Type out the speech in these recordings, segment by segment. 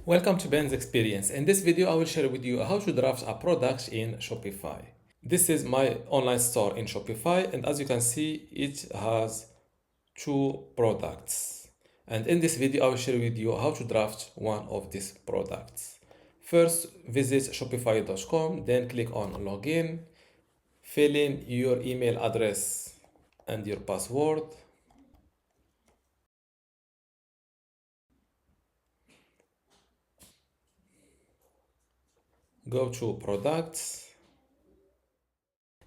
Welcome to Ben's Experience. In this video, I will share with you how to draft a product in Shopify. This is my online store in Shopify, and as you can see, it has two products. And in this video, I will share with you how to draft one of these products. First, visit shopify.com, then click on login, fill in your email address and your password. Go to products.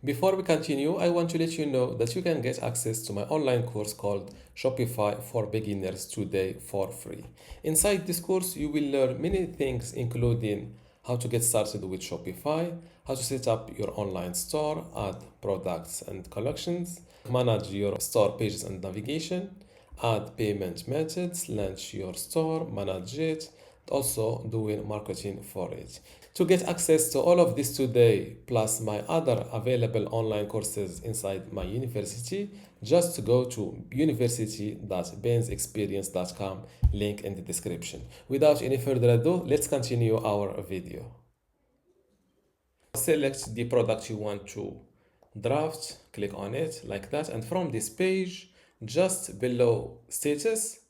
Before we continue, I want to let you know that you can get access to my online course called Shopify for Beginners today for free. Inside this course, you will learn many things, including how to get started with Shopify, how to set up your online store, add products and collections, manage your store pages and navigation, add payment methods, launch your store, manage it, also doing marketing for it. To get access to all of this today, plus my other available online courses inside my university, just go to university.bensexperience.com, link in the description. Without any further ado, let's continue our video. Select the product you want to draft, click on it like that, and from this page, just below status,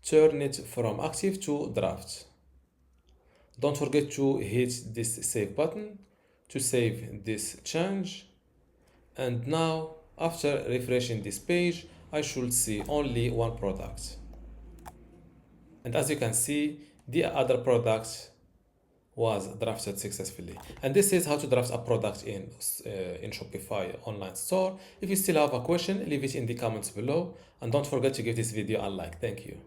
turn it from active to draft. Don't forget to hit this save button to save this change. And now, after refreshing this page, I should see only one product. And as you can see, the other product was drafted successfully. And this is how to draft a product in Shopify online store. If you still have a question, leave it in the comments below. And don't forget to give this video a like. Thank you.